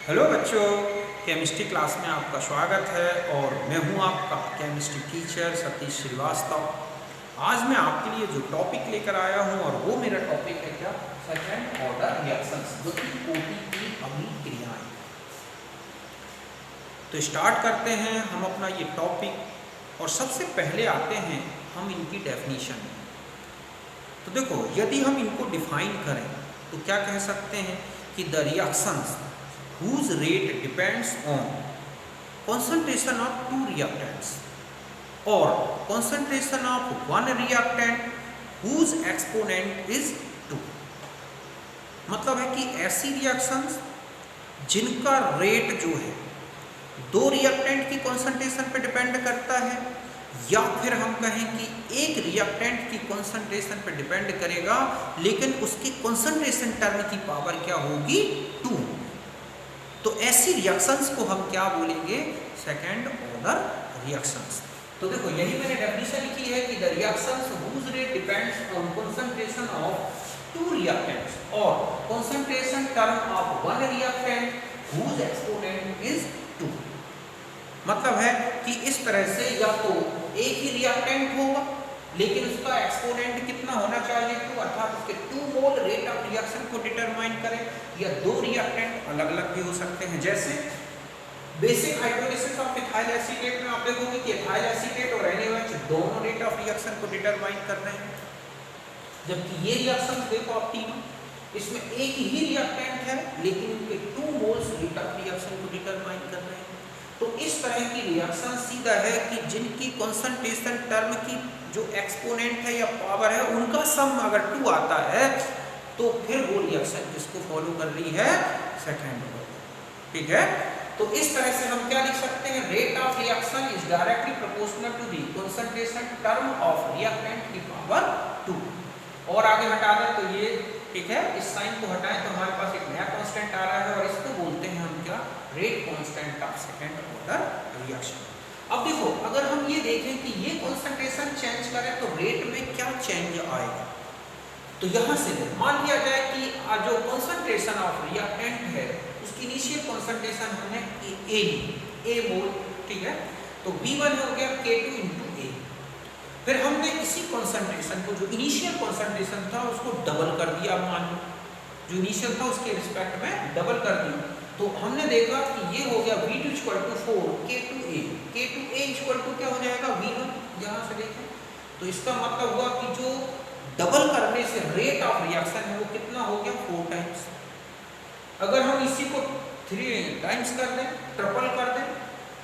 Hello बच्चों, chemistry class में आपका स्वागत है और मैं हूं आपका केमिस्ट्री टीचर सतीश श्रीवास्तव। आज मैं आपके लिए जो टॉपिक लेकर आया हूं और वो मेरा टॉपिक है क्या, सेकंड ऑर्डर रिएक्शंस, जो कि कोटि की अभिक्रियाएं। तो स्टार्ट करते हैं हम अपना ये टॉपिक और सबसे पहले आते हैं हम इनकी डेफिनेशन में। तो देखो, यदि हम इनको डिफाइन करें तो क्या कह सकते हैं कि the reactions whose rate depends on concentration of two reactants or concentration of one reactant whose exponent is 2। मतलब है कि ऐसी रिएक्शंस जिनका रेट जो है दो रिएक्टेंट की कॉन्सेंट्रेशन पे डिपेंड करता है, या फिर हम कहें कि एक रिएक्टेंट की कॉन्सेंट्रेशन पे डिपेंड करेगा लेकिन उसकी कॉन्सेंट्रेशन टर्म की पावर क्या होगी, 2। तो ऐसी रिएक्शंस को हम क्या बोलेंगे, सेकंड ऑर्डर रिएक्शंस। तो देखो, यही मैंने डेफिनेशन लिखी है कि the reactions whose rate depends on concentration of two reactants और concentration term of one reactant whose exponent is 2। मतलब है कि इस तरह से या तो एक ही रिएक्टेंट होगा लेकिन उसका एक्सपोनेंट कितना होना चाहिए, 2, अर्थात उसके 2 मोल रेट ऑफ रिएक्शन को डिटरमाइन करें, या दो रिएक्टेंट अलग अलग भी हो सकते हैं। जैसे basic hydrolysis of ethyl acetate में आप देखोगे कि इथाइल एसीटेट और NaOH दोनों रेट ऑफ रिएक्शन को डिटरमाइन कर रहे हैं, जबकि ये रिएक्शन देखो आप तीनों, इसमें एक ही रिएक्टेंट है लेकिन उनके 2 मोल्स रेट ऑफ रिएक्शन को डिटरमाइन कर रहे हैं। तो इस तरह की रिएक्शन सीधा है कि जिनकी कॉन्सेंट्रेशन टर्म की जो एक्सपोनेंट है या पावर है उनका सम अगर 2 आता है तो फिर वो रिएक्शन किसको फॉलो कर रही है, सेकंड ऑर्डर। ठीक है, तो इस तरह से हम क्या लिख सकते हैं, rate of reaction is directly proportional to the concentration term of reactant की पावर 2। और आगे हटा दें तो ये ठीक है, इस साइन को हटाएं तो हमारे पास एक नया कांस्टेंट आ रहा है और इसको बोलते हैं हम क्या, rate constant of second order reaction. अब देखो, अगर हम ये देखें कि ये कॉन्सेंट्रेशन चेंज करें तो रेट में क्या चेंज आएगा, तो यहां से मान लिया जाए कि जो कॉन्सेंट्रेशन ऑफ रिएक्टेंट है उसकी इनिशियल कॉन्सेंट्रेशन हमने ए मोल, ठीक है, तो B1 हो गया K2 × A। फिर हमने इसी कॉन्सेंट्रेशन को, जो इनिशियल कॉन्सेंट्रेशन था, उसको डबल कर दिया, मान लो जो इनिशियल था उसके रिस्पेक्ट में डबल कर दिया, तो हमने देखा कि ये हो गया V2 = 4 K2A। K2A = क्या हो जाएगा, V1। यहाँ से देखें तो इसका मतलब हुआ कि जो डबल करने से रेट ऑफ रिएक्शन है वो कितना हो गया, 4 टाइम्स। अगर हम इसी को 3 टाइम्स कर दें, ट्रिपल कर दें,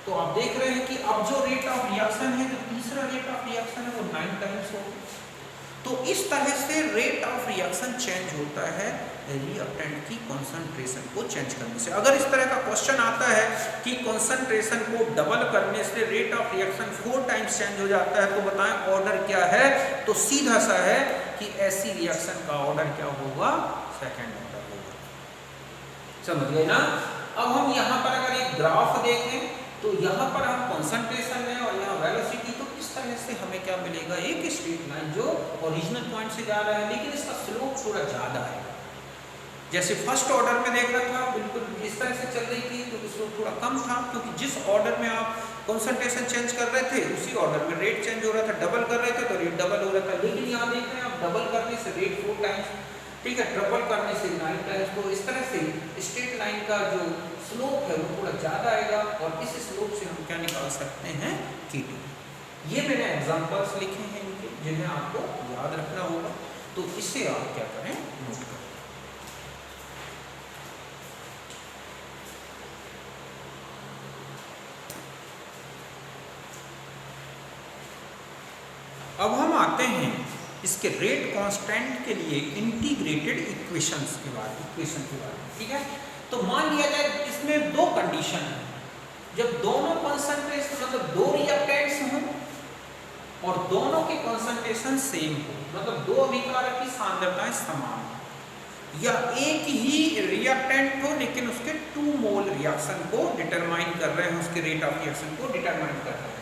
तो आप देख रहे हैं कि अब जो रेट ऑफ रिएक्शन है, जो तीसरा रेट ऑफ रिएक्शन है वो 9 टाइम्स हो गया। तो इस तरह से रेट ऑफ रिएक्शन चेंज होता है रिएक्टेंट की कॉन्सेंट्रेशन को चेंज करने से। अगर इस तरह का क्वेश्चन आता है कि कॉन्सेंट्रेशन को डबल करने से rate of reaction 4 times change हो जाता है, तो बताएं ऑर्डर क्या है, तो सीधा सा है कि ऐसी रिएक्शन का ऑर्डर क्या होगा, सेकंड ऑर्डर होगा। समझ गए ना। अब हम यहाँ पर अगर एक ग्राफ देखें तो यहाँ पर हम कॉन्सेंट्रेशन है और यहाँ वेलोसिटी, तो इस तरह से हमें क्या मिलेगा, एक स्ट्रेट लाइन जो ओरिजिनल पॉइंट से जा रहा है लेकिन इसका स्लोप थोड़ा ज़्यादा है। जैसे फर्स्ट ऑर्डर में देख रहा था बिल्कुल इस तरह से चल रही थी, तो स्लोप थोड़ा कम था, क्योंकि जिस ऑर्डर में आप कॉन्सेंट्रेशन चेंज कर रहे थे उसी ऑर्डर में रेट चेंज हो रहा था। डबल कर रहे थे तो रेट डबल हो रहा था, लेकिन यहाँ देख रहे हैं आप डबल करने से रेट 4 टाइम्स, ठीक है, ट्रिपल करने से 9 टाइम्स। तो इस तरह से स्ट्रेट लाइन का जो स्लोप है वो थोड़ा ज़्यादा आएगा और इस स्लोप से हम क्या निकाल सकते हैं, K2। ये मैंने एग्जांपल्स लिखे हैं इनके, जिन्हें आपको याद रखना होगा, तो इससे आप क्या करें, नोट करें। अब हम आते हैं इसके रेट कांस्टेंट के लिए इंटीग्रेटेड इक्वेशन के बारे में, ठीक है। तो मान लिया जाए इसमें 2 कंडीशन है, जब दोनों कॉन्सेंट्रेशन मतलब 2 रिएक्टेंट्स हों और दोनों के कॉन्सेंट्रेशन सेम हो, मतलब 2 अभिकारक की सांद्रताएं समान हो, या एक ही रिएक्टेंट हो लेकिन उसके 2 मोल रिएक्शन को डिटरमाइन कर रहे हैं, उसके रेट ऑफ रिएक्शन को डिटरमाइन कर रहे हैं।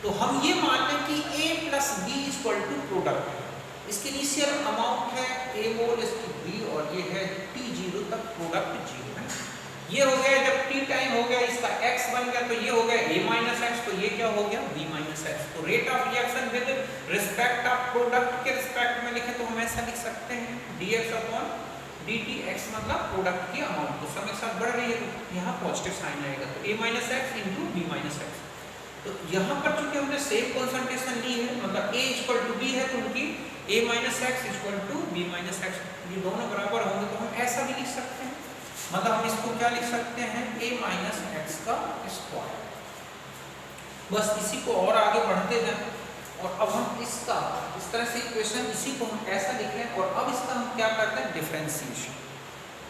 तो हम ये मान लें कि A + B = प्रोडक्ट है, इसकी इनिशियल अमाउंट है A मोल, इसकी B, और ये है T0 तक प्रोडक्ट 0 है। ये हो गया जब तो ये हो गया a माइनस एक्स, तो ये क्या हो गया b माइनस एक्स। तो rate of reaction with respect of product के रिस्पेक्ट में लिखे तो हम ऐसा लिख सकते हैं dx अपॉन dt, x मतलब प्रोडक्ट की अमाउंट तो समय के साथ बढ़ रही है तो यहाँ पॉजिटिव साइन आएगा, तो a minus x into b minus x. तो यहाँ पर चूंकि हमने सेम कॉन्सेंट्रेशन ली है, मतलब a इक्वल टू b है, तो उनकी a minus x equal to b minus x, ये दोनों बराबर होंगे तो हम ऐसा भी लिख सकते हैं, मतलब हम इसको क्या लिख सकते हैं a माइनस एक्स का स्क्वायर। बस इसी को और आगे बढ़ते जाएं और अब हम इसका इस तरह से इक्वेशन इसी को हम ऐसा लिखें और अब इसका हम क्या करते हैं डिफरेंशिएशन।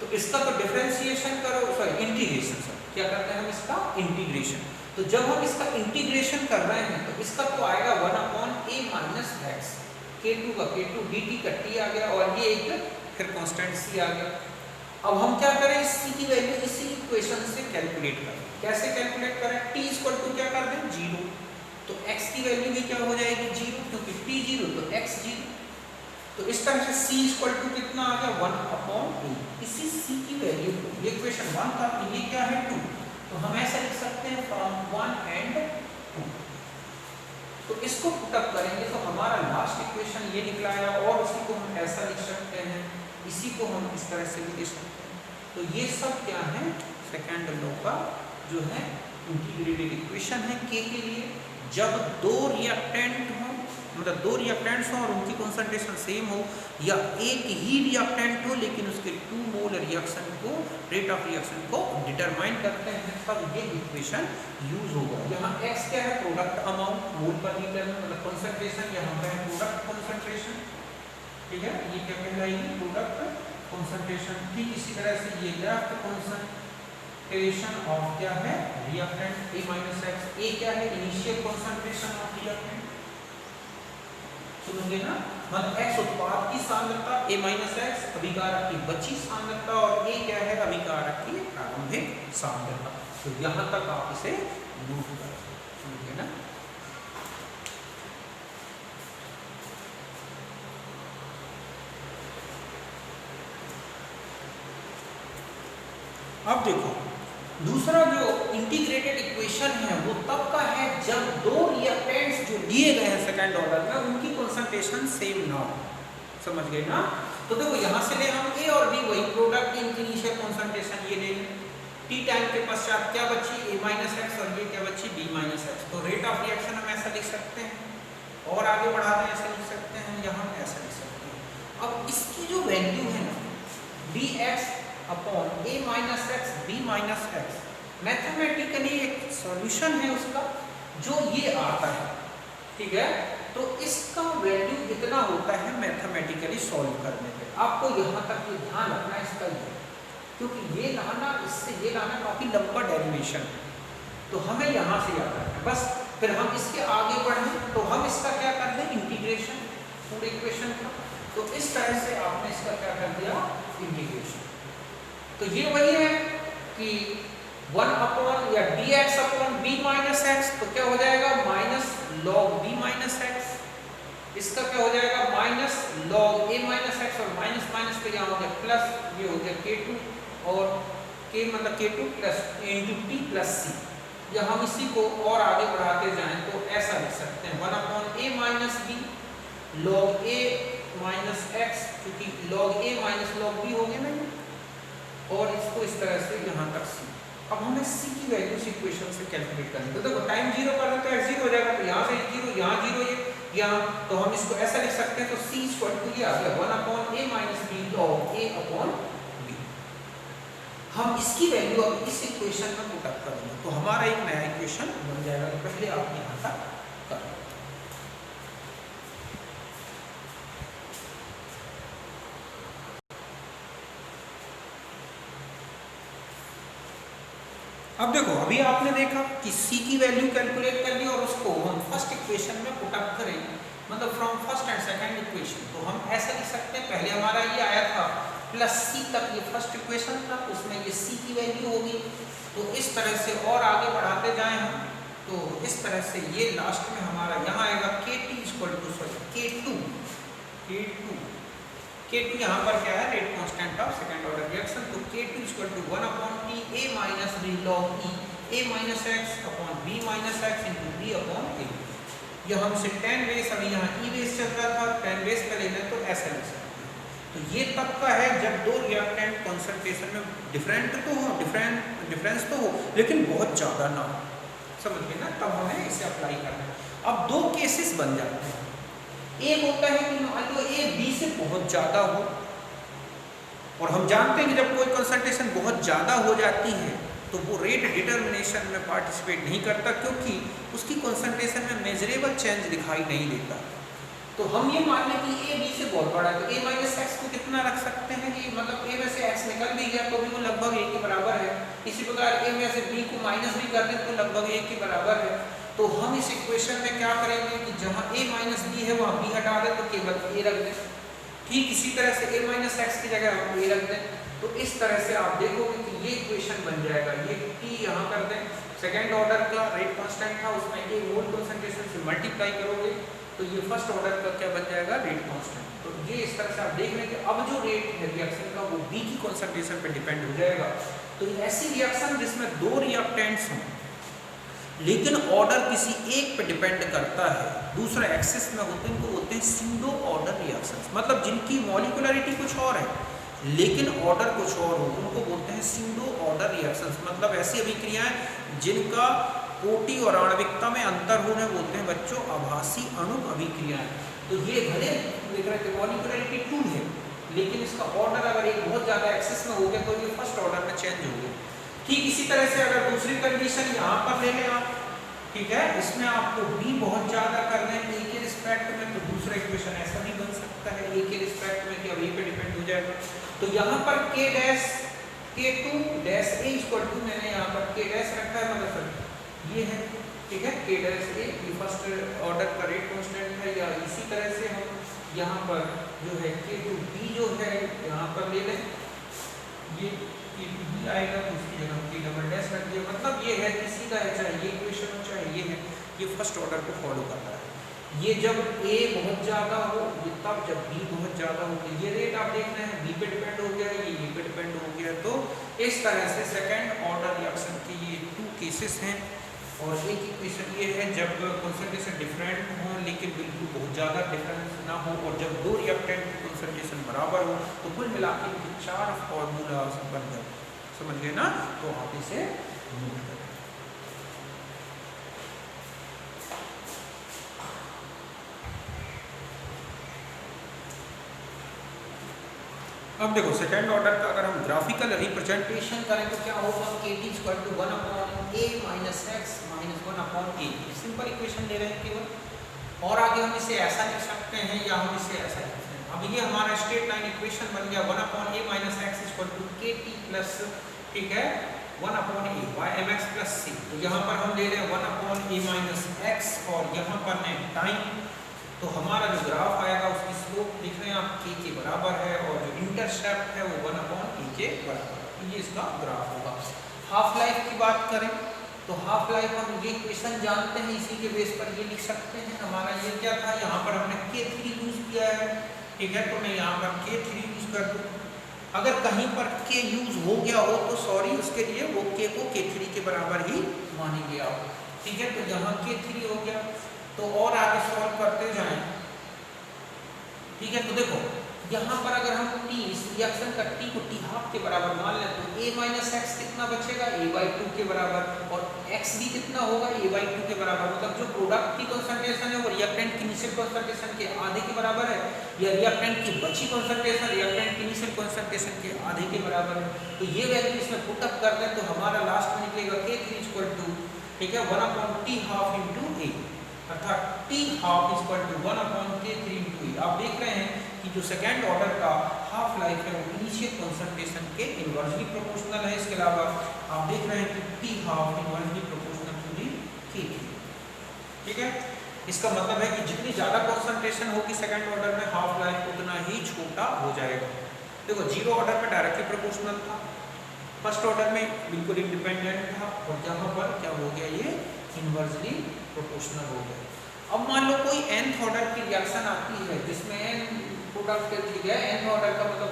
तो इसका तो डिफरेंशिएशन करो, सॉरी इंटीग्रेशन, सर क्या करते हैं हम इसका इंटीग्रेशन। तो जब हम इसका इंटीग्रेशन कर रहे हैं तो इसका तो आएगा 1 upon a minus x, k2 का k2 dt का t आ गया और ये एक फिर कांस्टेंट c आ गया। अब हम क्या करें, इस c की वैल्यू इसी इक्वेशन से कैलकुलेट करें। कैसे कैलकुलेट करें, t इक्वल टू क्या कर दें 0, तो x की वैल्यू भी क्या हो जाएगी 0, क्योंकि t 0 तो x 0। तो इस तरह से c इक्वल टू कितना आ गया 1 अपॉन a। इसी c की वैल्यू को, ये इक्वेशन 1 था, ये क्या है 2, तो हम ऐसा लिख सकते हैं फ्रॉम 1 एंड 2। तो इसको पुटअप करेंगे तो हमारा लास्ट इक्वेशन ये निकला है और उसी को हम ऐसा लिख सकते हैं, इसी को हम इस तरह से भी लिख सकते हैं। तो ये सब क्या है सेकेंड लॉ का जो है इंटीग्रेटेड इक्वेशन है k के लिए। जब दो रिएक्टेंट हो, मतलब दो रिएक्टेंट्स हो और उनकी कॉन्सेंट्रेशन सेम हो, या एक ही रिएक्टेंट हो लेकिन उसके 2 मोल रिएक्शन को, रेट ऑफ रिएक्शन को डिटरमाइन करते हैं, तब ये इक्वेशन यूज होगा। यहाँ x क्या है प्रोडक्ट अमाउंट मोल पर लीटर में, मतलब कॉन्सेंट्रेशन, यहाँ पे है प्रोडक्ट कॉन्सेंट्रेशन, ठीक है, ये क्या कहलाएगी प्रोडक्ट कॉन्सेंट्रेशन। ठीक इसी तरह से ये लेफ्ट कॉन्सेंट्रेशन ऑफ क्या है reactant a minus x, a क्या है इनिशियल कॉन्सेंट्रेशन ऑफ रिएक्टेंट, सुनोगे ना, मतलब x उत्पाद की सांद्रता a माइनस एक्स, अभिकारक की बची सांद्रता, और a क्या है अभिकारक की प्रारंभिक सांद्रता। तो यहाँ तक आप इसे नोट करें, सुनोगे ना। अब देखो दूसरा जो इंटीग्रेटेड इक्वेशन है वो तब का है जब दो रिएक्टेंट्स जो दिए गए हैं सेकंड ऑर्डर में उनकी कंसंट्रेशन सेम ना हो, समझ गए ना। तो देखो यहाँ से ले हम a और b, वही प्रोडक्ट की इनिशियल कंसंट्रेशन ये ले लें, t टाइम के पश्चात क्या बची a माइनस एक्स और ये क्या बची b माइनस एक्स। तो रेट ऑफ रिएक्शन हम ऐसा लिख सकते हैं और आगे बढ़ा दें ऐसा लिख सकते हैं, यहाँ ऐसा लिख सकते हैं। अब इसकी जो वैल्यू है ना bx upon a minus x b minus x, mathematically एक सॉल्यूशन है उसका जो ये आता है, ठीक है। तो इसका वैल्यू इतना होता है मैथमेटिकली सॉल्व करने पे। आपको यहाँ तक ये ध्यान रखना है इसका ये, क्योंकि ये लाना इससे ये लाना काफी लंबा डेरिवेशन है, तो हमें यहाँ से याद रखना है बस। फिर हम इसके आगे बढ़ें तो हम इसका क्या कर दें इंटीग्रेशन पूरे इक्वेशन का। तो इस तरह से आपने इसका क्या कर दिया इंटीग्रेशन। तो ये वही है कि 1 अपॉन या dx upon b minus x, तो क्या हो जाएगा minus log b minus x, इसका क्या हो जाएगा minus log a minus x, और माइनस माइनस पे यहाँ हो गया प्लस, ये हो गया k2 और k मतलब k2 plus into t plus c। या हम इसी को और आगे बढ़ाते जाएं तो ऐसा लिख सकते हैं 1 upon a minus b log a minus x, क्योंकि log a minus log b हो गया ना, और इसको इस तरह से यहाँ तक c। अब हमें c की वैल्यू इस इक्वेशन से कैलकुलेट करनी है। तो देखो टाइम 0 कर रहे तो x 0 हो जाएगा, तो यहाँ से 0 यहाँ 0 ये यहाँ, तो हम इसको ऐसा लिख सकते हैं। तो c इक्वल टू ये आ गया 1 upon a minus b log a upon b। हम इसकी वैल्यू अब इस इक्वेशन में पुट अप करेंगे तो हमारा एक नया इक्वेशन बन जाएगा। तो पहले आप यहाँ तक करें। अब देखो अभी आपने देखा कि c की वैल्यू कैलकुलेट कर ली और उसको हम फर्स्ट इक्वेशन में पुट अप करेंगे, मतलब from first and second equation. तो हम ऐसा लिख सकते हैं, पहले हमारा ये आया था प्लस c तक, ये फर्स्ट इक्वेशन था, उसमें ये c की वैल्यू होगी। तो इस तरह से और आगे बढ़ाते जाएं हम, तो इस तरह से ये लास्ट में हमारा यहाँ आएगा k2 यहाँ पर क्या है rate constant of second order reaction. तो k2 1 upon t a minus b log e a minus x upon b minus x into b upon a। यह हमसे 10 बेस, अभी यहाँ e बेस चल रहा था, 10 बेस पे लेना है तो ऐसा लिख सकते हैं। तो ये तब का है जब दो रिएक्टेंट कंसंट्रेशन में डिफरेंस तो हो लेकिन बहुत ज़्यादा ना हो, समझ गए ना, तब हमें इसे अप्लाई करना है। अब दो केसेस बन जाते हैं। एक होता है कि मान लो a b से बहुत ज़्यादा हो, और हम जानते हैं कि जब कोई कंसंट्रेशन बहुत ज़्यादा हो जाती है तो वो रेट डिटर्मिनेशन में पार्टिसिपेट नहीं करता, क्योंकि उसकी कंसंट्रेशन में मेजरेबल चेंज दिखाई नहीं देता। तो हम ये मान लें कि a b से बहुत बड़ा है, तो a माइनस एक्स को कितना रख सकते हैं कि मतलब a में से x निकल भी गया तो भी वो लगभग a के बराबर है। इसी प्रकार a में से b को माइनस भी कर दें तो लगभग a के बराबर है। तो हम इस इक्वेशन में क्या करेंगे कि जहाँ a माइनस बी है वहाँ b हटा दें तो केवल a रख दें। ठीक इसी तरह से a माइनस एक्स की जगह हम a रख दें। तो इस तरह से आप देखोगे कि ये इक्वेशन बन जाएगा। ये t यहाँ कर दें, सेकेंड ऑर्डर का रेट कांस्टेंट था, उसमें a मोल कंसंट्रेशन से मल्टीप्लाई करोगे तो ये फर्स्ट ऑर्डर का क्या बन जाएगा, रेट कांस्टेंट। तो ये इस तरह से आप देख लें कि अब जो रेट है रिएक्शन का वो b की कंसंट्रेशन पे डिपेंड हो जाएगा। तो ऐसी रिएक्शन जिसमें दो रिएक्टेंट्स हों लेकिन ऑर्डर किसी एक पे डिपेंड करता है, दूसरा एक्सेस में होते हैं, इनको बोलते हैं स्यूडो ऑर्डर रिएक्शंस। मतलब जिनकी मॉलिक्यूलरिटी कुछ और है लेकिन ऑर्डर कुछ और हो, उनको बोलते हैं स्यूडो ऑर्डर रिएक्शंस। मतलब ऐसी अभिक्रियाएं जिनका कोटि और आणविकता में अंतर होने बोलते हैं बच्चों आभासी अणु अभिक्रियाएं। तो ये भले देख रहे थे मॉलिक्यूलरिटी 2 है लेकिन इसका ऑर्डर अगर एक बहुत ज़्यादा एक्सेस में हो गया तो ये फर्स्ट ऑर्डर में चेंज हो गया। ठीक इसी तरह से अगर दूसरी कंडीशन यहाँ पर ले लें आप, ठीक है, इसमें आपको b बहुत ज़्यादा कर दें a के रिस्पेक्ट में, तो दूसरा इक्वेशन ऐसा भी बन सकता है a के रिस्पेक्ट में कि अब a पे डिपेंड हो जाएगा। तो यहाँ पर k dash k2 dash a equal to, मैंने यहाँ पर k डैश रखा है, मतलब ये है, ठीक है, k डैश a ये फर्स्ट ऑर्डर का रेट कांस्टेंट है। या इसी तरह से हम यहाँ पर जो है k2b जो है यहाँ पर ले लें, ये k2b आएगा तो उसकी जगह k डबल डैश रख दिया। मतलब ये है कि सीधा है, चाहे ये इक्वेशन हो चाहे ये है, ये फर्स्ट ऑर्डर को फॉलो करता है। ये जब a बहुत ज़्यादा हो, ये तब जब b बहुत ज़्यादा हो। ये रेट आप देख रहे हैं b पे डिपेंड हो गया, ये a पे डिपेंड हो गया। तो इस तरह से सेकेंड ऑर्डर रिएक्शन के ये 2 केसेस हैं। और एक इक्वेशन ये है जब कंसंट्रेशन डिफरेंट हो लेकिन बिल्कुल बहुत ज़्यादा डिफरेंस ना हो, और जब दो रिएक्टेंट की कंसंट्रेशन बराबर हो। तो कुल मिलाकर इनके 4 फॉर्मूला बन गए, समझ गए ना। तो आप इसे नोट करें। अब देखो सेकेंड ऑर्डर का अगर हम ग्राफिकल रिप्रेजेंटेशन करें तो क्या होगा, KT equal to 1 upon a minus x minus 1 upon a। Simple equation ले रहे हैं केवल, और आगे हम इसे ऐसा लिख सकते हैं या हम इसे ऐसा लिख सकते हैं। अब ये हमारा स्ट्रेट लाइन इक्वेशन बन गया 1 upon a minus x equal to KT plus, ठीक है, 1 upon a by mx plus c। तो यहाँ पर हम ले रहे हैं 1 अपॉन a माइनस एक्स और यहाँ पर है टाइम। तो हमारा जो ग्राफ आएगा उसकी स्लोप लिख रहे हैं आप k के बराबर है, और जो इंटरसेप्ट है वो 1 अपॉन a के बराबर है। ये इसका ग्राफ होगा। हाफ लाइफ की बात करें तो हाफ लाइफ हम ये इक्वेशन जानते हैं, इसी के बेस पर ये लिख सकते हैं। हमारा ये क्या था, यहाँ पर हमने k3 यूज किया है, ठीक है, तो मैं यहाँ पर k3 यूज कर दूँ। अगर कहीं पर k यूज हो गया हो तो सॉरी, उसके लिए वो k को k3 के बराबर ही मानेंगे आप, ठीक है। तो यहाँ k3 हो गया, तो और आगे सॉल्व करते जाएं, ठीक है। तो देखो यहाँ पर अगर हम t इस रिएक्शन का t को t हाफ के बराबर मान लें तो a माइनस एक्स कितना बचेगा, a/2 के बराबर, और x भी कितना होगा, a/2 के बराबर। मतलब जो प्रोडक्ट की कंसंट्रेशन है वो रिएक्टेंट की इनिशियल कंसंट्रेशन के आधे के बराबर है, या रिएक्टेंट की बची कंसंट्रेशन रिएक्टेंट की इनिशियल कंसंट्रेशन के आधे के बराबर है। तो ये वैल्यू इसमें पुटअप कर दें तो हमारा लास्ट में निकलेगा k3 इक्वल टू, ठीक है, 1 upon t half into a, अर्थात t half equal to 1 upon k3 into a। आप देख रहे हैं कि जो सेकेंड ऑर्डर का हाफ लाइफ है वो इनिशियल कंसंट्रेशन के इनवर्सली प्रोपोर्शनल है। इसके अलावा आप देख रहे हैं कि t half inversely proportional to the k3, ठीक है। इसका मतलब है कि जितनी ज़्यादा कंसंट्रेशन होगी सेकेंड ऑर्डर में हाफ लाइफ उतना ही छोटा हो जाएगा। देखो जीरो ऑर्डर में डायरेक्टली प्रोपोर्शनल था, फर्स्ट ऑर्डर में बिल्कुल इंडिपेंडेंट था, और यहाँ पर क्या हो गया, ये इनवर्सली प्रोपोर्शनल हो गया। अब मान लो कोई nth ऑर्डर की रिएक्शन आती है जिसमें n प्रोडक्ट ठीक है, nth ऑर्डर का मतलब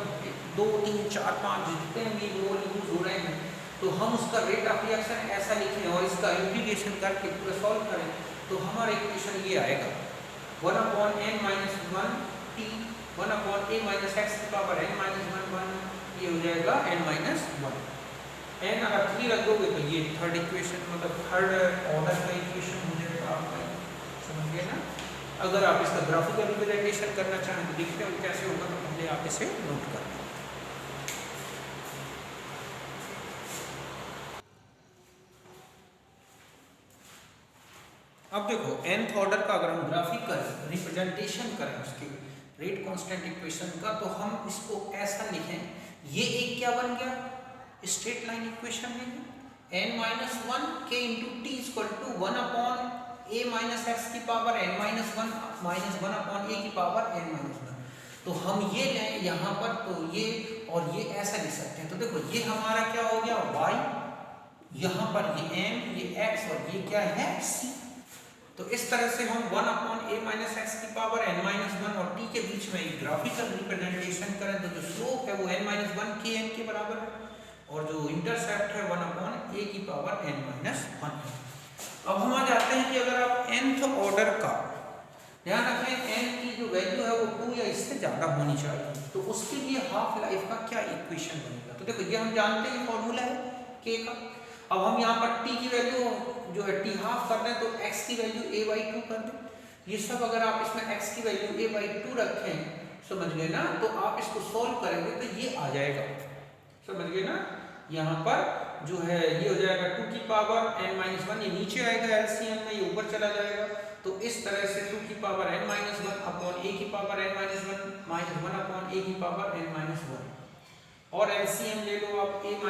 2 3 4 5 जितने भी मोल यूज हो रहे हैं तो हम उसका रेट ऑफ रिएक्शन ऐसा लिखें और इसका इंटीग्रेशन करके पूरा सॉल्व करें तो हमारा इक्वेशन ये आएगा 1/n-1 t 1/a-x⁻n-1 ये हो जाएगा n-1। n अगर 3 रख दोगे तो ये थर्ड इक्वेशन मतलब थर्ड ऑर्डर का इक्वेशन हो जाएगा आपका, समझ गए ना। अगर आप इसका ग्राफिकल रिप्रेजेंटेशन करना चाहें तो देखते हैं कैसे होगा, तो पहले आप इसे नोट कर लें। अब देखो nth ऑर्डर का अगर हम ग्राफिकल रिप्रेजेंटेशन करें उसके रेट कांस्टेंट इक्वेशन का, तो हम इसको ऐसा लिखें, ये एक क्या बन गया स्ट्रेट लाइन इक्वेशन में n-1 k × t = 1/a-x⁻n-1 तो हम ये लें यहाँ पर, तो ये और ये ऐसा लिख सकते हैं। तो देखो ये हमारा क्या हो गया y, यहाँ पर ये m, ये x और ये क्या है c। तो इस तरह से हम 1/a-x⁻n-1 और t के बीच में एक ग्राफिकल रिप्रेजेंटेशन करें तो जो स्लोप है वो n-1 kn के बराबर है और जो इंटरसेप्ट है 1/a⁻n-1 है। अब हम आ जाते हैं कि अगर आप nth ऑर्डर का ध्यान रखें, n की जो वैल्यू है वो 2 या इससे ज़्यादा होनी चाहिए, तो उसके लिए हाफ लाइफ का क्या इक्वेशन बनेगा। तो देखो ये हम जानते हैं फॉर्मूला है k का। अब हम यहाँ पर t की वैल्यू जो है t हाफ कर दें तो x की वैल्यू a/2 कर दें। ये सब अगर आप इसमें x की वैल्यू a/2 रखें, समझ गए ना, तो आप इसको सॉल्व करेंगे तो ये आ जाएगा, समझ गए ना। यहाँ पर जो है ये हो जाएगा 2n-1, ये नीचे आएगा एलसीएम में, ये ऊपर चला जाएगा। तो इस तरह से 2n-1/a-1 और एलसीएम ले लो आप a-1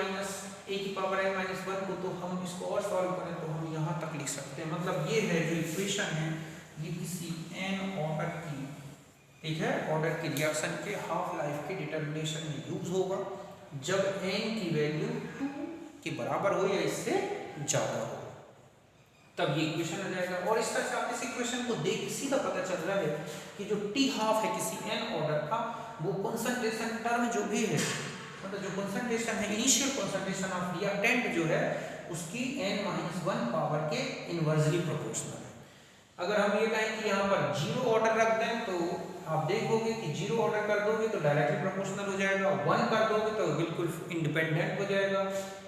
को, तो हम इसको और सॉल्व करें तो हम यहाँ तक लिख सकते हैं। मतलब ये है जो इक्वेशन है ये किसी n ऑर्डर की, ठीक है, ऑर्डर की रिएक्शन के हाफ लाइफ के डिटर्मिनेशन में यूज होगा जब n की वैल्यू 2 के बराबर हो या इससे ज्यादा हो, तब ये इक्वेशन आ जाएगा। और इस तरह से आप इस इक्वेशन को देख सीधा पता चल रहा है कि जो t हाफ है किसी n ऑर्डर का, वो कंसंट्रेशन टर्म जो भी है, मतलब जो कंसंट्रेशन है इनिशियल कंसंट्रेशन ऑफ रिएक्टेंट जो है उसकी n-1 पावर के इनवर्सली प्रोपोर्शनल है। अगर हम ये कहें कि यहाँ पर 0 ऑर्डर रख दें तो आप देखोगे कि 0 ऑर्डर कर दोगे तो डायरेक्टली प्रोपोर्शनल हो जाएगा, 1 कर दोगे तो बिल्कुल इंडिपेंडेंट हो जाएगा,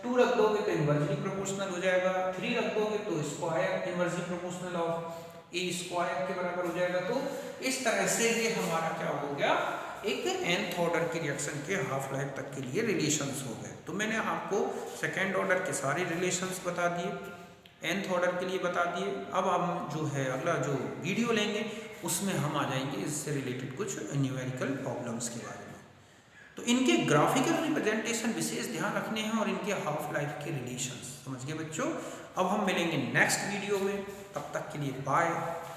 2 रख दोगे तो इनवर्सली प्रोपोर्शनल हो जाएगा, 3 रख दोगे तो square inversely proportional of a square के बराबर हो जाएगा। तो इस तरह से ये हमारा क्या हो गया, एक nth ऑर्डर की रिएक्शन के हाफ लाइफ तक के लिए रिलेशंस हो गए। तो मैंने आपको सेकेंड ऑर्डर के सारे रिलेशंस बता दिए, nth ऑर्डर के लिए बता दिए। अब हम जो है अगला जो वीडियो लेंगे उसमें हम आ जाएंगे इससे रिलेटेड कुछ न्यूमेरिकल प्रॉब्लम्स के बारे में। तो इनके ग्राफिकल रिप्रेजेंटेशन विशेष ध्यान रखने हैं और इनके हाफ लाइफ के रिलेशंस, समझ गए बच्चों। अब हम मिलेंगे नेक्स्ट वीडियो में, तब तक के लिए बाय,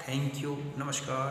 थैंक यू, नमस्कार।